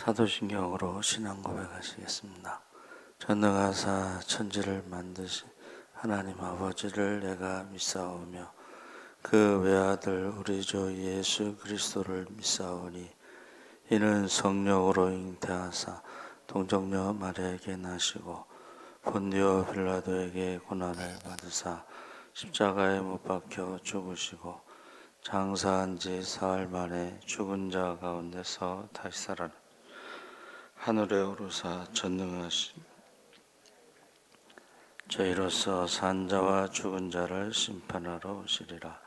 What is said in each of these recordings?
사도신경으로 신앙 고백하시겠습니다. 전능하사 천지를 만드신 하나님 아버지를 내가 믿사오며 그 외아들 우리 주 예수 그리스도를 믿사오니 이는 성령으로 잉태하사 동정녀 마리아에게 나시고 본디오 빌라도에게 고난을 받으사 십자가에 못 박혀 죽으시고 장사한 지 사흘 만에 죽은 자 가운데서 다시 살아나 하늘에 오르사 전능하신 저희로서 산자와 죽은 자를 심판하러 오시리라.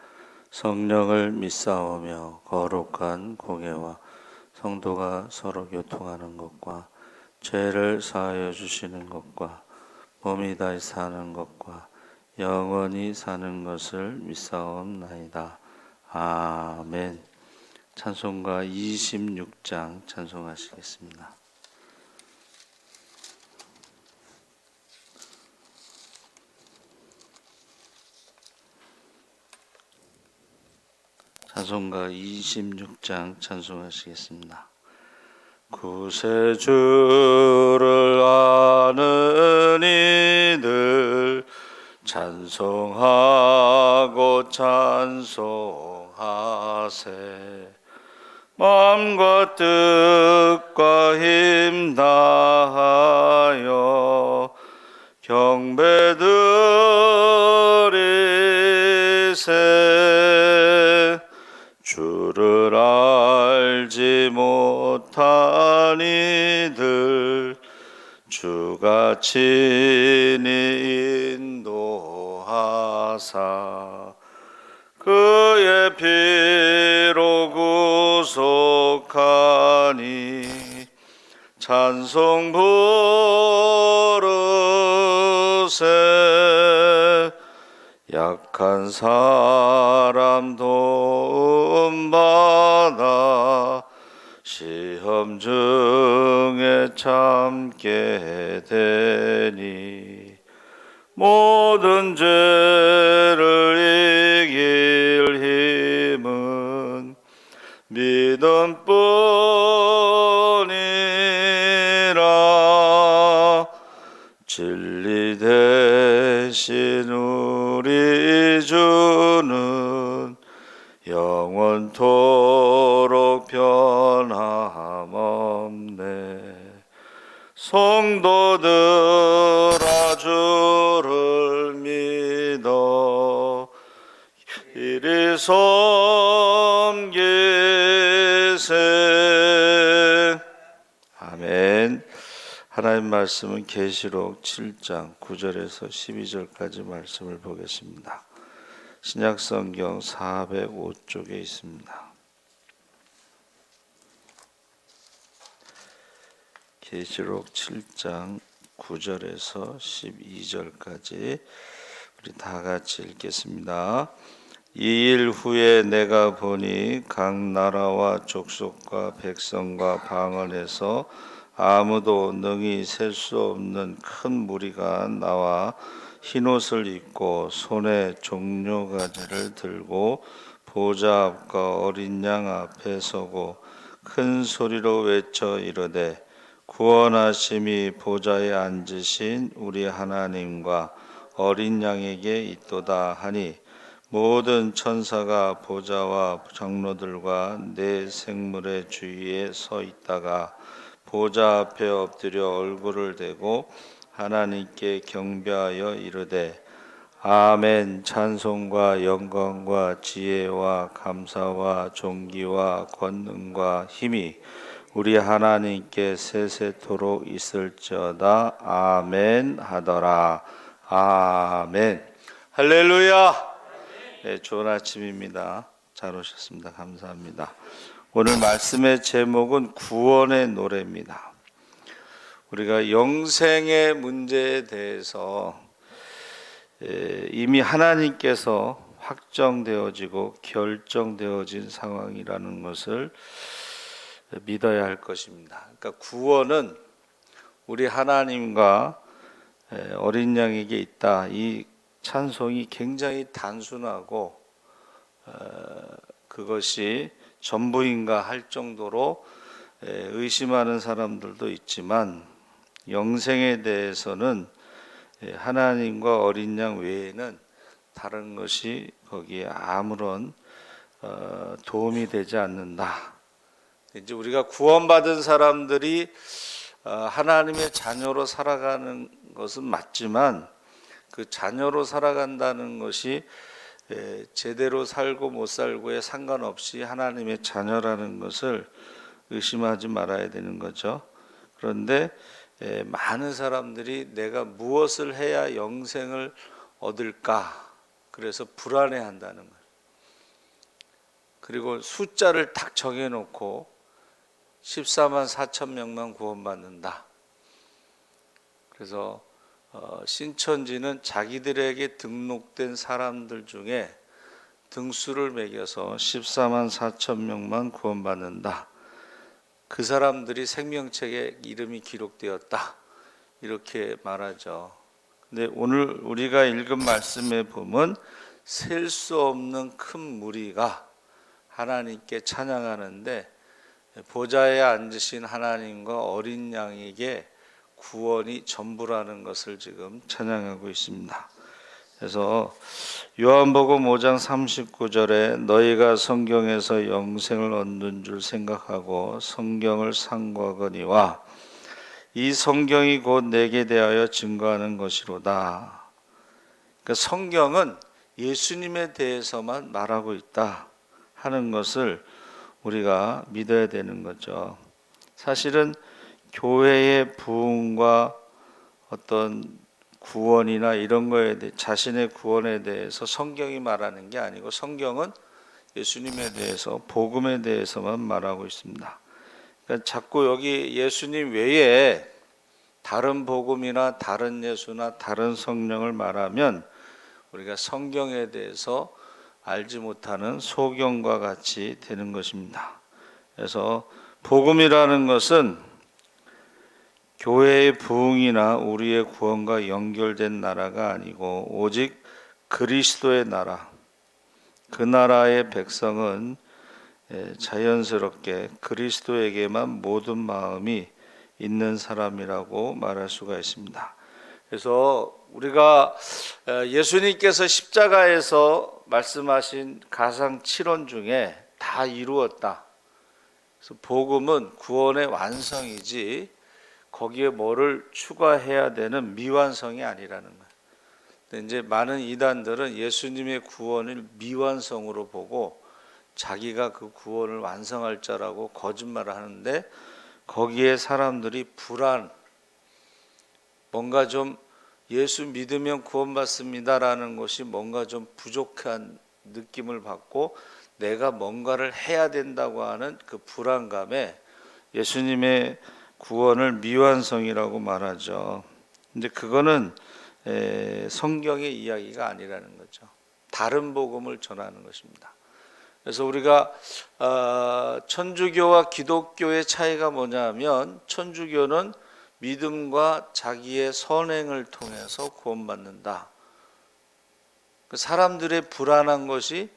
성령을 믿사오며 거룩한 공예와 성도가 서로 교통하는 것과 죄를 사하여 주시는 것과 몸이 다시 사는 것과 영원히 사는 것을 믿사옵나이다. 아멘. 찬송가 26장 찬송하시겠습니다. 찬송가 26장 찬송하시겠습니다. 구세주를 아는 이들 찬송하고 찬송하세. 마음과 뜻과 힘 다하여 경배드리세. 주를 알지 못한 이들 주가 친히 인도하사 그의 피로 구속하니 찬송 부르세. 약한 사람 도움받아 시험 중에 참게 되니 모든 죄를 이길 힘은 믿음뿐이라. 진리 대신 우리 주는 영원토록 변함없네. 성도들아 주를 믿어 이리 섬기세. 아멘. 하나님 말씀은 계시록 7장 9절에서 12절까지 말씀을 보겠습니다. 신약성경 405쪽에 있습니다. 계시록 7장 9절에서 12절까지 우리 다 같이 읽겠습니다. 이 일 후에 내가 보니 각 나라와 족속과 백성과 방언에서 아무도 능히 셀 수 없는 큰 무리가 나와 흰옷을 입고 손에 종려가지를 들고 보좌 앞과 어린 양 앞에 서고 큰 소리로 외쳐 이르되 구원하심이 보좌에 앉으신 우리 하나님과 어린 양에게 있도다 하니 모든 천사가 보좌와 장로들과 네 생물의 주위에 서 있다가 보좌 앞에 엎드려 얼굴을 대고 하나님께 경배하여 이르되 아멘. 찬송과 영광과 지혜와 감사와 존귀와 권능과 힘이 우리 하나님께 세세토록 있을지어다. 아멘 하더라. 아멘. 할렐루야. 네, 좋은 아침입니다. 잘 오셨습니다. 감사합니다. 오늘 말씀의 제목은 구원의 노래입니다. 우리가 영생의 문제에 대해서 이미 하나님께서 확정되어지고 결정되어진 상황이라는 것을 믿어야 할 것입니다. 그러니까 구원은 우리 하나님과 어린 양에게 있다. 이 찬송이 굉장히 단순하고 그것이 전부인가 할 정도로 의심하는 사람들도 있지만 영생에 대해서는 하나님과 어린 양 외에는 다른 것이 거기에 아무런 도움이 되지 않는다. 이제 우리가 구원받은 사람들이 하나님의 자녀로 살아가는 것은 맞지만 그 자녀로 살아간다는 것이 제대로 살고 못 살고에 상관없이 하나님의 자녀라는 것을 의심하지 말아야 되는 거죠. 그런데 많은 사람들이 내가 무엇을 해야 영생을 얻을까? 그래서 불안해한다는 거예요. 그리고 숫자를 딱 정해놓고 14만 4천 명만 구원받는다. 그래서 신천지는 자기들에게 등록된 사람들 중에 등수를 매겨서 14만 4천 명만 구원받는다. 그 사람들이 생명책에 이름이 기록되었다. 이렇게 말하죠. 근데 오늘 우리가 읽은 말씀에 보면 셀 수 없는 큰 무리가 하나님께 찬양하는데 보좌에 앉으신 하나님과 어린 양에게 구원이 전부라는 것을 지금 찬양하고 있습니다. 그래서 요한복음 5장 39절에 너희가 성경에서 영생을 얻는 줄 생각하고 성경을 상고하거니와 이 성경이 곧 내게 대하여 증거하는 것이로다. 그러니까 성경은 예수님에 대해서만 말하고 있다 하는 것을 우리가 믿어야 되는 거죠. 사실은 교회의 부흥과 어떤 구원이나 이런 거에 대해 자신의 구원에 대해서 성경이 말하는 게 아니고 성경은 예수님에 대해서 복음에 대해서만 말하고 있습니다. 그러니까 자꾸 여기 예수님 외에 다른 복음이나 다른 예수나 다른 성령을 말하면 우리가 성경에 대해서 알지 못하는 소경과 같이 되는 것입니다. 그래서 복음이라는 것은 교회의 부흥이나 우리의 구원과 연결된 나라가 아니고 오직 그리스도의 나라, 그 나라의 백성은 자연스럽게 그리스도에게만 모든 마음이 있는 사람이라고 말할 수가 있습니다. 그래서 우리가 예수님께서 십자가에서 말씀하신 가상 7원 중에 다 이루었다. 그래서 복음은 구원의 완성이지 거기에 뭐를 추가해야 되는 미완성이 아니라는 거예요. 근데 이제 많은 이단들은 예수님의 구원을 미완성으로 보고 자기가 그 구원을 완성할 자라고 거짓말을 하는데 거기에 사람들이 뭔가 좀 예수 믿으면 구원받습니다라는 것이 뭔가 좀 부족한 느낌을 받고 내가 뭔가를 해야 된다고 하는 그 불안감에 예수님의 구원을 미완성이라고 말하죠. 근데 그거는 성경의 이야기가 아니라는 거죠. 다른 복음을 전하는 것입니다. 그래서 우리가 천주교와 기독교의 차이가 뭐냐면 천주교는 믿음과 자기의 선행을 통해서 구원받는다. 사람들의 불안한 것이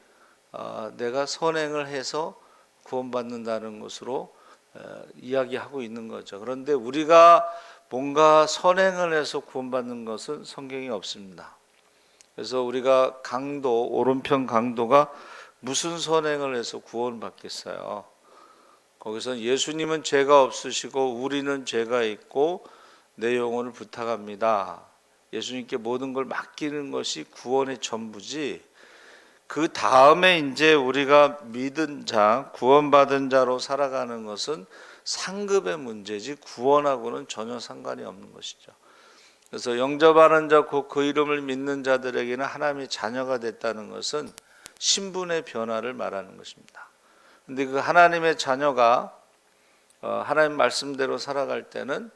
내가 선행을 해서 구원받는다는 것으로 이야기하고 있는 거죠. 그런데 우리가 뭔가 선행을 해서 구원받는 것은 성경에 없습니다. 그래서 우리가 오른편 강도가 무슨 선행을 해서 구원받겠어요? 거기서 예수님은 죄가 없으시고 우리는 죄가 있고 내 영혼을 부탁합니다. 예수님께 모든 걸 맡기는 것이 구원의 전부지. 그 다음에 이제 우리가 믿은 자, 구원받은 자로 살아가는 것은 상급의 문제지 구원하고는 전혀 상관이 없는 것이죠. 그래서 영접하는 자, 곧 그 이름을 믿는 자들에게는 하나님의 자녀가 됐다는 것은 신분의 변화를 말하는 것입니다. 근데 그 하나님의 자녀가 하나님 말씀대로 살아갈 때는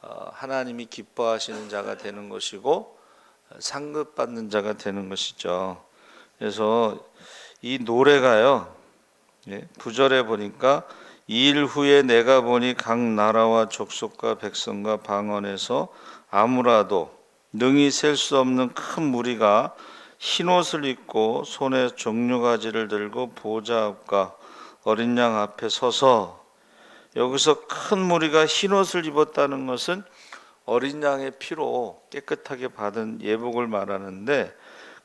하나님이 기뻐하시는 자가 되는 것이고 상급받는 자가 되는 것이죠. 그래서 이 노래가요, 9절에 보니까 2일 후에 내가 보니 각 나라와 족속과 백성과 방언에서 아무라도 능히 셀 수 없는 큰 무리가 흰옷을 입고 손에 종려가지를 들고 보좌 앞과 어린 양 앞에 서서, 여기서 큰 무리가 흰옷을 입었다는 것은 어린 양의 피로 깨끗하게 받은 예복을 말하는데,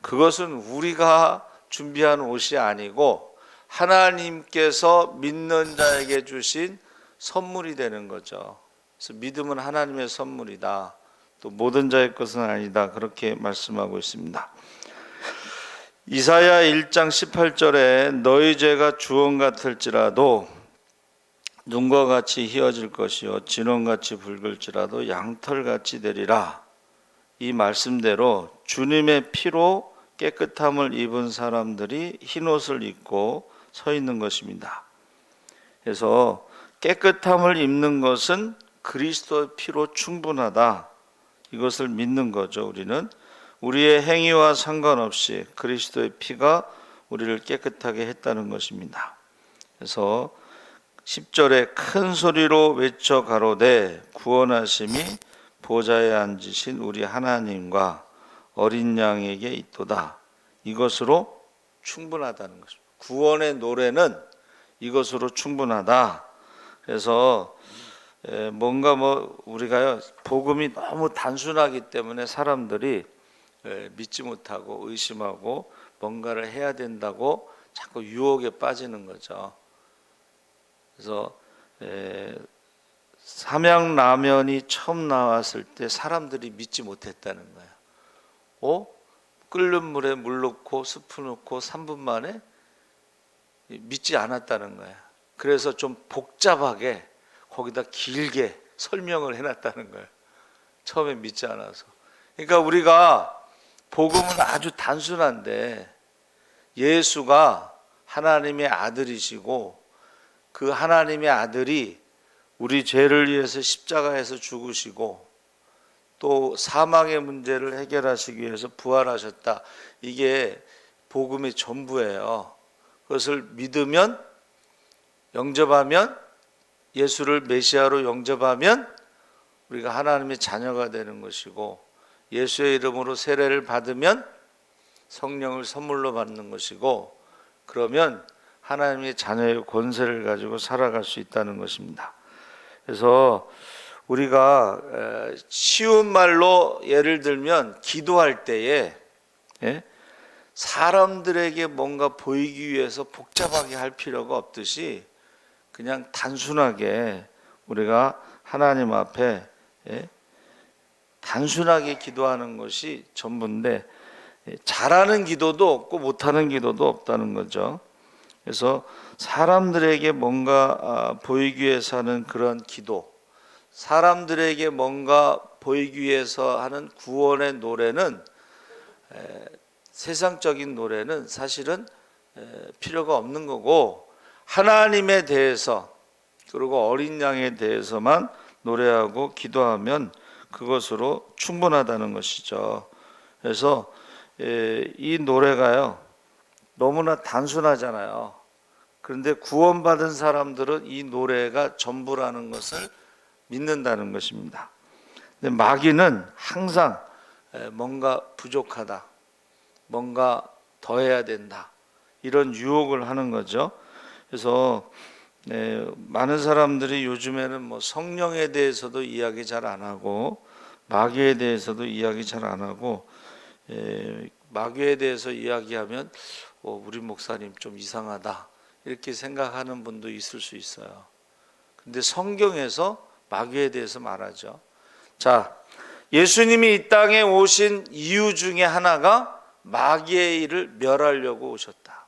그것은 우리가 준비한 옷이 아니고 하나님께서 믿는 자에게 주신 선물이 되는 거죠. 그래서 믿음은 하나님의 선물이다, 또 모든 자의 것은 아니다, 그렇게 말씀하고 있습니다. 이사야 1장 18절에 너희 죄가 주홍 같을지라도 눈과 같이 희어질 것이요 진홍같이 붉을지라도 양털같이 되리라. 이 말씀대로 주님의 피로 깨끗함을 입은 사람들이 흰옷을 입고 서 있는 것입니다. 그래서 깨끗함을 입는 것은 그리스도의 피로 충분하다, 이것을 믿는 거죠. 우리는 우리의 행위와 상관없이 그리스도의 피가 우리를 깨끗하게 했다는 것입니다. 그래서 10절에 큰 소리로 외쳐 가로되 구원하심이 보좌에 앉으신 우리 하나님과 어린 양에게 있도다. 이것으로 충분하다는 것입니다. 구원의 노래는 이것으로 충분하다. 그래서 뭔가 우리가요, 복음이 너무 단순하기 때문에 사람들이 믿지 못하고 의심하고 뭔가를 해야 된다고 자꾸 유혹에 빠지는 거죠. 그래서 삼양라면이 처음 나왔을 때 사람들이 믿지 못했다는 거예요. 끓는 물에 물 넣고 스프 넣고 3분 만에 믿지 않았다는 거예요. 그래서 좀 복잡하게 거기다 길게 설명을 해놨다는 거예요. 처음에 믿지 않아서. 그러니까 우리가 복음은 아주 단순한데, 예수가 하나님의 아들이시고 그 하나님의 아들이 우리 죄를 위해서 십자가에서 죽으시고 또 사망의 문제를 해결하시기 위해서 부활하셨다. 이게 복음의 전부예요. 그것을 믿으면, 영접하면, 예수를 메시아로 영접하면 우리가 하나님의 자녀가 되는 것이고, 예수의 이름으로 세례를 받으면 성령을 선물로 받는 것이고, 그러면 하나님의 자녀의 권세를 가지고 살아갈 수 있다는 것입니다. 그래서 우리가 쉬운 말로 예를 들면 기도할 때에 사람들에게 뭔가 보이기 위해서 복잡하게 할 필요가 없듯이 그냥 단순하게 우리가 하나님 앞에 단순하게 기도하는 것이 전부인데, 잘하는 기도도 없고 못하는 기도도 없다는 거죠. 그래서 사람들에게 뭔가 보이기 위해서 하는 그런 기도, 사람들에게 뭔가 보이기 위해서 하는 구원의 노래는, 세상적인 노래는 사실은 필요가 없는 거고, 하나님에 대해서 그리고 어린 양에 대해서만 노래하고 기도하면 그것으로 충분하다는 것이죠. 그래서 이 노래가요, 너무나 단순하잖아요. 그런데 구원받은 사람들은 이 노래가 전부라는 것을 믿는다는 것입니다. 근데 마귀는 항상 뭔가 부족하다, 뭔가 더 해야 된다, 이런 유혹을 하는 거죠. 그래서 많은 사람들이 요즘에는 성령에 대해서도 이야기 잘 안 하고 마귀에 대해서도 이야기 잘 안 하고, 마귀에 대해서 이야기하면 우리 목사님 좀 이상하다, 이렇게 생각하는 분도 있을 수 있어요. 근데 성경에서 마귀에 대해서 말하죠. 자, 예수님이 이 땅에 오신 이유 중에 하나가 마귀의 일을 멸하려고 오셨다.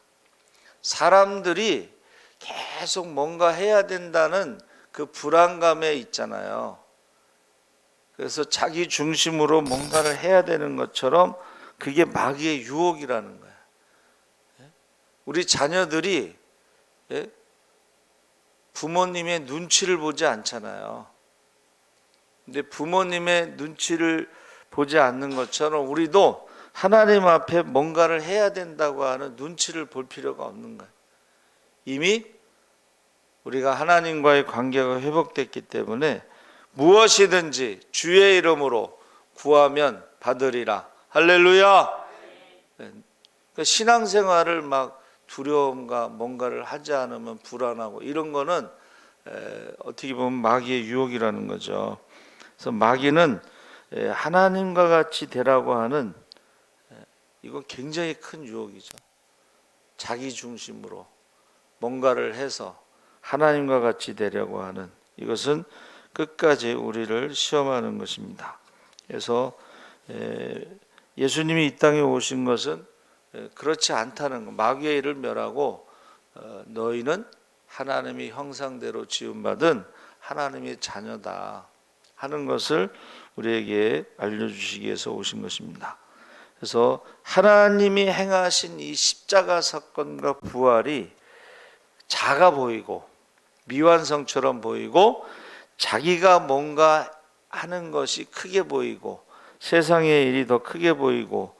사람들이 계속 뭔가 해야 된다는 그 불안감에 있잖아요. 그래서 자기 중심으로 뭔가를 해야 되는 것처럼 그게 마귀의 유혹이라는 거예요. 우리 자녀들이 부모님의 눈치를 보지 않잖아요. 근데 부모님의 눈치를 보지 않는 것처럼 우리도 하나님 앞에 뭔가를 해야 된다고 하는 눈치를 볼 필요가 없는 거예요. 이미 우리가 하나님과의 관계가 회복됐기 때문에 무엇이든지 주의 이름으로 구하면 받으리라. 할렐루야. 그러니까 신앙생활을 막 두려움과 뭔가를 하지 않으면 불안하고 이런 거는 어떻게 보면 마귀의 유혹이라는 거죠. 그래서 마귀는 하나님과 같이 되라고 하는 이거 굉장히 큰 유혹이죠. 자기 중심으로 뭔가를 해서 하나님과 같이 되려고 하는, 이것은 끝까지 우리를 시험하는 것입니다. 그래서 예수님이 이 땅에 오신 것은 그렇지 않다는 것, 마귀의 일을 멸하고 너희는 하나님의 형상대로 지음받은 하나님의 자녀다 하는 것을 우리에게 알려주시기 위해서 오신 것입니다. 그래서 하나님이 행하신 이 십자가 사건과 부활이 작아 보이고 미완성처럼 보이고 자기가 뭔가 하는 것이 크게 보이고 세상의 일이 더 크게 보이고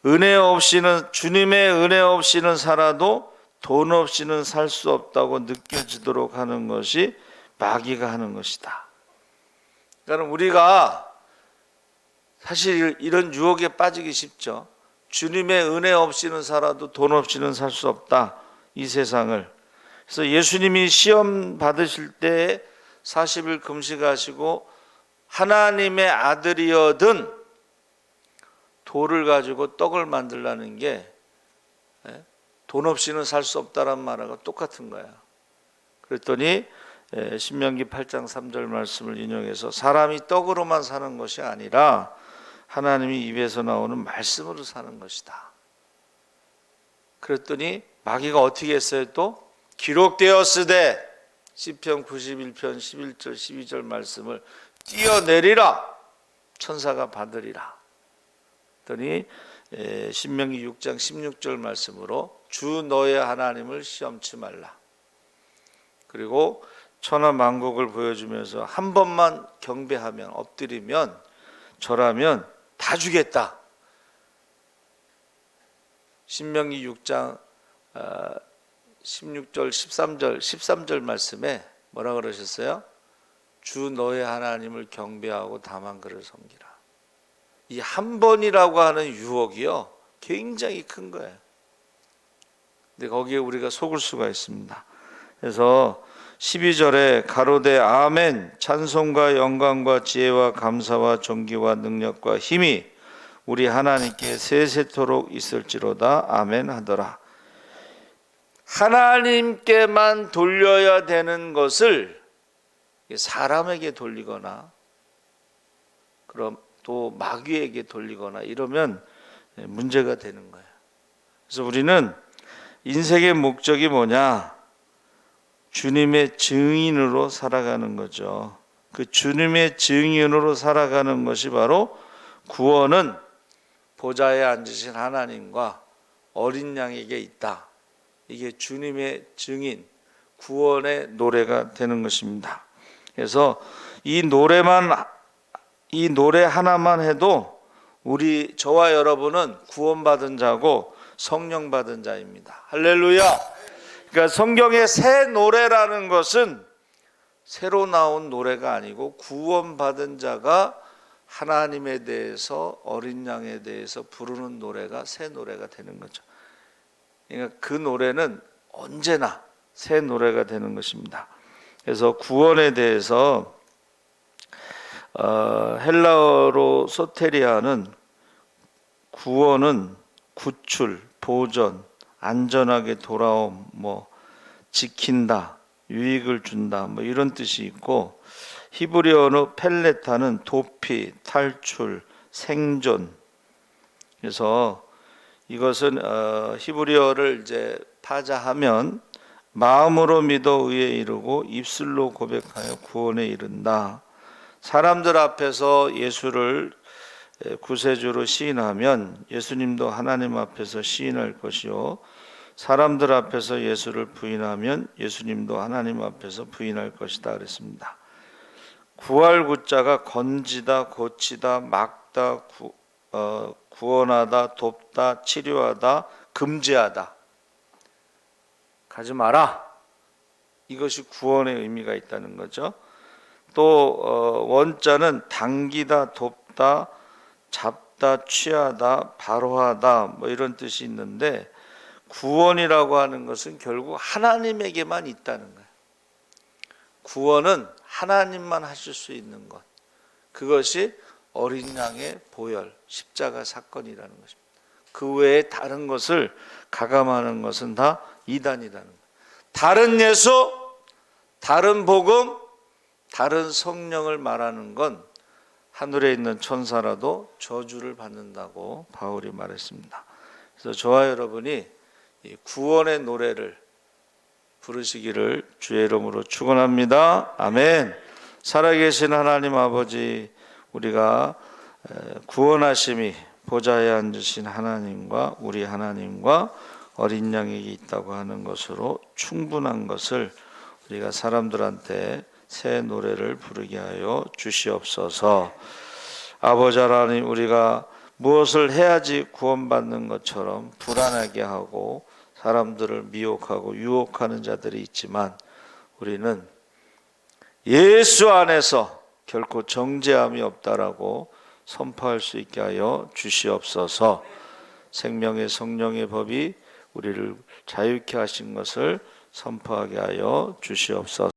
은혜 없이는, 주님의 은혜 없이는 살아도 돈 없이는 살 수 없다고 느껴지도록 하는 것이 마귀가 하는 것이다. 그러니까 우리가 사실 이런 유혹에 빠지기 쉽죠. 주님의 은혜 없이는 살아도 돈 없이는 살 수 없다, 이 세상을. 그래서 예수님이 시험 받으실 때 40일 금식하시고 하나님의 아들이어든 돌을 가지고 떡을 만들라는 게 돈 없이는 살 수 없다란 말하고 똑같은 거야. 그랬더니 신명기 8장 3절 말씀을 인용해서 사람이 떡으로만 사는 것이 아니라 하나님이 입에서 나오는 말씀으로 사는 것이다. 그랬더니 마귀가 어떻게 했어요? 또 기록되었으되, 시편 91편 11절 12절 말씀을 뛰어내리라, 천사가 받으리라. 그랬더니 신명기 6장 16절 말씀으로 주 너의 하나님을 시험치 말라. 그리고 천하 만국을 보여주면서 한 번만 경배하면, 엎드리면, 절하면 다 주겠다. 신명기 6장 16절 13절 말씀에 뭐라 그러셨어요? 주 너의 하나님을 경배하고 다만 그를 섬기라. 이 한 번이라고 하는 유혹이요, 굉장히 큰 거예요. 근데 거기에 우리가 속을 수가 있습니다. 그래서 12절에 가로되 아멘, 찬송과 영광과 지혜와 감사와 존귀와 능력과 힘이 우리 하나님께 세세토록 있을지로다 아멘 하더라. 하나님께만 돌려야 되는 것을 사람에게 돌리거나 그럼 또 마귀에게 돌리거나 이러면 문제가 되는 거예요. 그래서 우리는 인생의 목적이 뭐냐? 주님의 증인으로 살아가는 거죠. 그 주님의 증인으로 살아가는 것이 바로 구원은 보좌에 앉으신 하나님과 어린 양에게 있다. 이게 주님의 증인, 구원의 노래가 되는 것입니다. 그래서 이 노래 하나만 해도 저와 여러분은 구원받은 자고 성령 받은 자입니다. 할렐루야. 그러니까 성경의 새 노래라는 것은 새로 나온 노래가 아니고 구원받은 자가 하나님에 대해서, 어린 양에 대해서 부르는 노래가 새 노래가 되는 거죠. 그러니까 그 노래는 언제나 새 노래가 되는 것입니다. 그래서 구원에 대해서 헬라어로 소테리아는 구원은 구출, 보전, 안전하게 돌아옴, 지킨다, 유익을 준다, 이런 뜻이 있고, 히브리어로 펠레타는 도피, 탈출, 생존. 그래서 이것은 히브리어를 이제 파자하면 마음으로 믿어 의에 이르고 입술로 고백하여 구원에 이른다. 사람들 앞에서 예수를 구세주로 시인하면 예수님도 하나님 앞에서 시인할 것이요, 사람들 앞에서 예수를 부인하면 예수님도 하나님 앞에서 부인할 것이다 그랬습니다. 구할 구자가 건지다, 고치다, 막다, 구원하다, 돕다, 치료하다, 금지하다. 가지 마라. 이것이 구원의 의미가 있다는 거죠. 또 원자는 당기다, 돕다, 잡다, 취하다, 바로하다, 이런 뜻이 있는데, 구원이라고 하는 것은 결국 하나님에게만 있다는 거예요. 구원은 하나님만 하실 수 있는 것. 그것이 어린 양의 보혈, 십자가 사건이라는 것입니다. 그 외에 다른 것을 가감하는 것은 다 이단이라는 것. 다른 예수, 다른 복음, 다른 성령을 말하는 건 하늘에 있는 천사라도 저주를 받는다고 바울이 말했습니다. 그래서 저와 여러분이 이 구원의 노래를 부르시기를 주의 이름으로 축원합니다. 아멘. 살아계신 하나님 아버지, 우리가 구원하심이 보좌에 앉으신 하나님과 우리 하나님과 어린 양에게 있다고 하는 것으로 충분한 것을 우리가 사람들한테 새 노래를 부르게 하여 주시옵소서. 아버지 하나님, 우리가 무엇을 해야지 구원받는 것처럼 불안하게 하고 사람들을 미혹하고 유혹하는 자들이 있지만 우리는 예수 안에서 결코 정죄함이 없다라고 선포할 수 있게 하여 주시옵소서. 생명의 성령의 법이 우리를 자유케 하신 것을 선포하게 하여 주시옵소서.